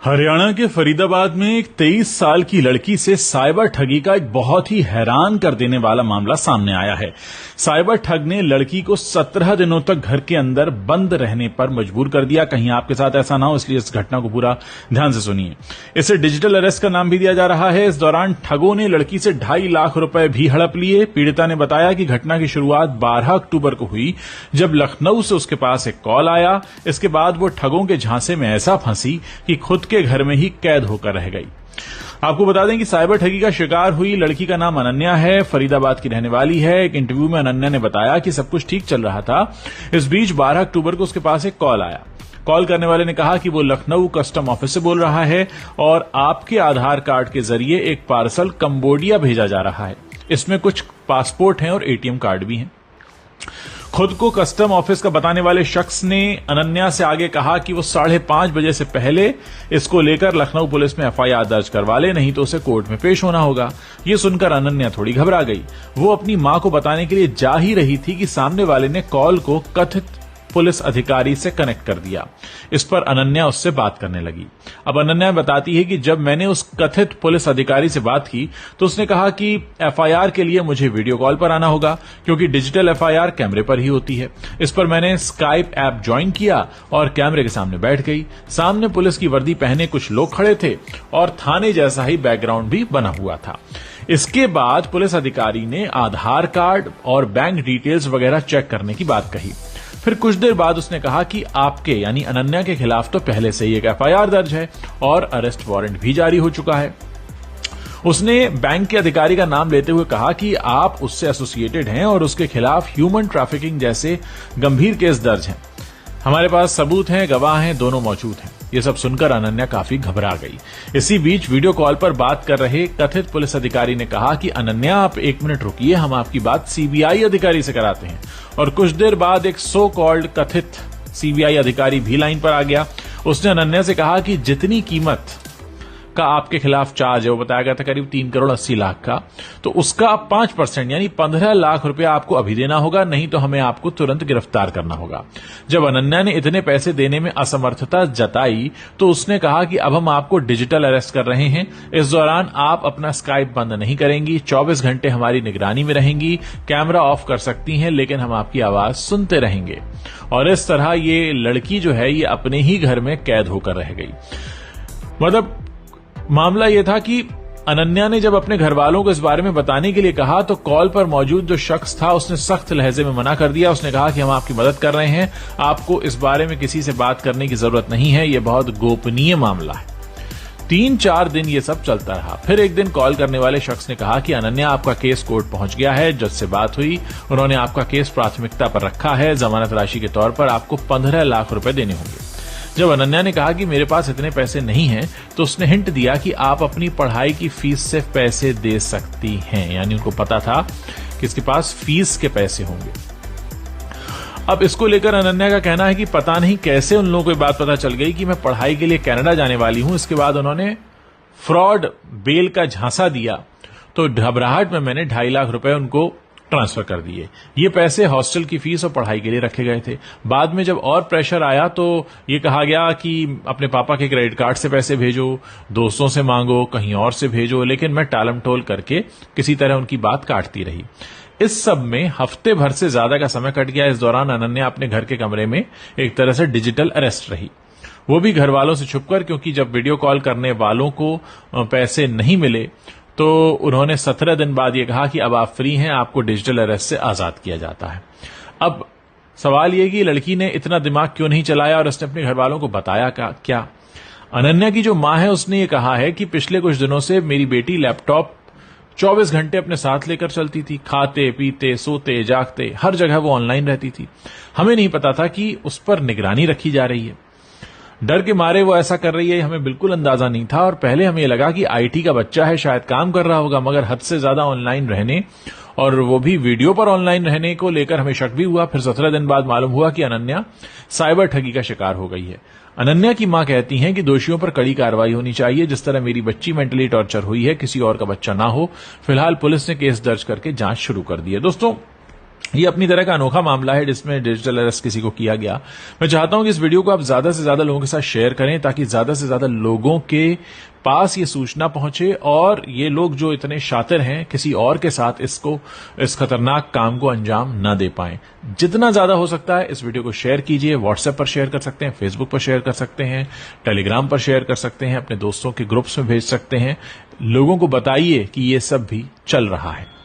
हरियाणा के फरीदाबाद में एक 23 साल की लड़की से साइबर ठगी का एक बहुत ही हैरान कर देने वाला मामला सामने आया है। साइबर ठग ने लड़की को 17 दिनों तक घर के अंदर बंद रहने पर मजबूर कर दिया। कहीं आपके साथ ऐसा ना हो, इसलिए इस घटना को पूरा ध्यान से सुनिए। इसे डिजिटल अरेस्ट का नाम भी दिया जा रहा है। इस दौरान ठगों ने लड़की से 2.5 लाख रुपए भी हड़प लिए। पीड़िता ने बताया कि घटना की शुरुआत 12 अक्टूबर को हुई, जब लखनऊ से उसके पास एक कॉल आया। इसके बाद वो ठगों के झांसे में ऐसा फंसी कि खुद के घर में ही कैद होकर रह गई। आपको बता दें कि साइबर ठगी का शिकार हुई लड़की का नाम अनन्या है, फरीदाबाद की रहने वाली है। एक इंटरव्यू में अनन्या ने बताया कि सब कुछ ठीक चल रहा था। इस बीच 12 अक्टूबर को उसके पास एक कॉल आया। कॉल करने वाले ने कहा कि वो लखनऊ कस्टम ऑफिस से बोल रहा है और आपके आधार कार्ड के जरिए एक पार्सल कंबोडिया भेजा जा रहा है। इसमें कुछ पासपोर्ट हैं और एटीएम कार्ड भी हैं। खुद को कस्टम ऑफिस का बताने वाले शख्स ने अनन्या से आगे कहा कि वो 5:30 बजे से पहले इसको लेकर लखनऊ पुलिस में एफआईआर दर्ज करवा ले, नहीं तो उसे कोर्ट में पेश होना होगा। ये सुनकर अनन्या थोड़ी घबरा गई। वो अपनी मां को बताने के लिए जा ही रही थी कि सामने वाले ने कॉल को कथित पुलिस अधिकारी से कनेक्ट कर दिया। इस पर अनन्या उससे बात करने लगी। अब अनन्या बताती है कि जब मैंने उस कथित पुलिस अधिकारी से बात की तो उसने कहा कि एफआईआर के लिए मुझे वीडियो कॉल पर आना होगा, क्योंकि डिजिटल एफआईआर कैमरे पर ही होती है। इस पर मैंने स्काइप ऐप ज्वाइन किया और कैमरे के सामने बैठ गई। सामने पुलिस की वर्दी पहने कुछ लोग खड़े थे और थाने जैसा ही बैकग्राउंड भी बना हुआ था। इसके बाद पुलिस अधिकारी ने आधार कार्ड और बैंक डिटेल्स वगैरह चेक करने की बात कही। फिर कुछ देर बाद उसने कहा कि आपके यानी अनन्या के खिलाफ तो पहले से ही एक एफआईआर दर्ज है और अरेस्ट वारंट भी जारी हो चुका है। उसने बैंक के अधिकारी का नाम लेते हुए कहा कि आप उससे एसोसिएटेड हैं और उसके खिलाफ ह्यूमन ट्रैफिकिंग जैसे गंभीर केस दर्ज हैं। हमारे पास सबूत हैं, गवाह हैं, दोनों मौजूद हैं। ये सब सुनकर अनन्या काफी घबरा गई। इसी बीच वीडियो कॉल पर बात कर रहे कथित पुलिस अधिकारी ने कहा कि अनन्या, आप 1 मिनट रुकिए, हम आपकी बात सीबीआई अधिकारी से कराते हैं। और कुछ देर बाद एक सो कॉल्ड कथित सीबीआई अधिकारी भी लाइन पर आ गया। उसने अनन्या से कहा कि जितनी कीमत का आपके खिलाफ चार्ज है, वो बताया गया था करीब 3,80 लाख का, तो उसका 5% यानी 15 लाख रुपया आपको अभी देना होगा, नहीं तो हमें आपको तुरंत गिरफ्तार करना होगा। जब अनन्या ने इतने पैसे देने में असमर्थता जताई तो उसने कहा कि अब हम आपको डिजिटल अरेस्ट कर रहे हैं। इस दौरान आप अपना स्काइप बंद नहीं करेंगी, 24 घंटे हमारी निगरानी में रहेंगी, कैमरा ऑफ कर सकती हैं, लेकिन हम आपकी आवाज सुनते रहेंगे। और इस तरह ये लड़की जो है ये अपने ही घर में कैद होकर रह गई। मतलब मामला यह था कि अनन्या ने जब अपने घर वालों को इस बारे में बताने के लिए कहा तो कॉल पर मौजूद जो शख्स था उसने सख्त लहजे में मना कर दिया। उसने कहा कि हम आपकी मदद कर रहे हैं, आपको इस बारे में किसी से बात करने की जरूरत नहीं है, यह बहुत गोपनीय मामला है। 3-4 दिन ये सब चलता रहा। फिर एक दिन कॉल करने वाले शख्स ने कहा कि अनन्या, आपका केस कोर्ट पहुंच गया है, जज से बात हुई, उन्होंने आपका केस प्राथमिकता पर रखा है, जमानत राशि के तौर पर आपको 15 लाख रुपए देने होंगे। जब अनन्या ने कहा कि मेरे पास इतने पैसे नहीं हैं, तो उसने हिंट दिया कि आप अपनी पढ़ाई की फीस से पैसे दे सकती हैं, यानी उनको पता था कि इसके पास फीस के पैसे होंगे। अब इसको लेकर अनन्या का कहना है कि पता नहीं कैसे उन लोगों को बात पता चल गई कि मैं पढ़ाई के लिए कनाडा जाने वाली हूं। इसके बाद उन्होंने फ्रॉड बेल का झांसा दिया, तो घबराहट में मैंने 2.5 लाख रुपए उनको ट्रांसफर कर दिए। ये पैसे हॉस्टल की फीस और पढ़ाई के लिए रखे गए थे। बाद में जब और प्रेशर आया तो ये कहा गया कि अपने पापा के क्रेडिट कार्ड से पैसे भेजो, दोस्तों से मांगो, कहीं और से भेजो, लेकिन मैं टालम टोल करके किसी तरह उनकी बात काटती रही। इस सब में हफ्ते भर से ज्यादा का समय कट गया। इस दौरान अनन्या अपने घर के कमरे में एक तरह से डिजिटल अरेस्ट रही, वो भी घर वालों से छुपकर, क्योंकि जब वीडियो कॉल करने वालों को पैसे नहीं मिले तो उन्होंने 17 दिन बाद ये कहा कि अब आप फ्री हैं, आपको डिजिटल अरेस्ट से आजाद किया जाता है। अब सवाल ये कि लड़की ने इतना दिमाग क्यों नहीं चलाया और उसने अपने घर वालों को बताया क्या? अनन्या की जो मां है उसने ये कहा है कि पिछले कुछ दिनों से मेरी बेटी लैपटॉप 24 घंटे अपने साथ लेकर चलती थी, खाते पीते सोते जागते हर जगह वो ऑनलाइन रहती थी। हमें नहीं पता था कि उस पर निगरानी रखी जा रही है। डर के मारे वो ऐसा कर रही है, हमें बिल्कुल अंदाजा नहीं था। और पहले हमें लगा कि आईटी का बच्चा है, शायद काम कर रहा होगा, मगर हद से ज्यादा ऑनलाइन रहने और वो भी वीडियो पर ऑनलाइन रहने को लेकर हमें शक भी हुआ। फिर 17 दिन बाद मालूम हुआ कि अनन्या साइबर ठगी का शिकार हो गई है। अनन्या की मां कहती हैं कि दोषियों पर कड़ी कार्रवाई होनी चाहिए। जिस तरह मेरी बच्ची मेंटली टॉर्चर हुई है, किसी और का बच्चा ना हो। फिलहाल पुलिस ने केस दर्ज करके जांच शुरू कर दी है। दोस्तों, ये अपनी तरह का अनोखा मामला है जिसमें डिजिटल अरेस्ट किसी को किया गया। मैं चाहता हूं कि इस वीडियो को आप ज्यादा से ज्यादा लोगों के साथ शेयर करें ताकि ज्यादा से ज्यादा लोगों के पास ये सूचना पहुंचे और ये लोग जो इतने शातिर हैं किसी और के साथ इस खतरनाक काम को अंजाम न दे पाएं। जितना ज्यादा हो सकता है इस वीडियो को शेयर कीजिए। व्हाट्सएप पर शेयर कर सकते हैं, फेसबुक पर शेयर कर सकते हैं, टेलीग्राम पर शेयर कर सकते हैं, अपने दोस्तों के ग्रुप्स में भेज सकते हैं। लोगों को बताइए कि ये सब भी चल रहा है।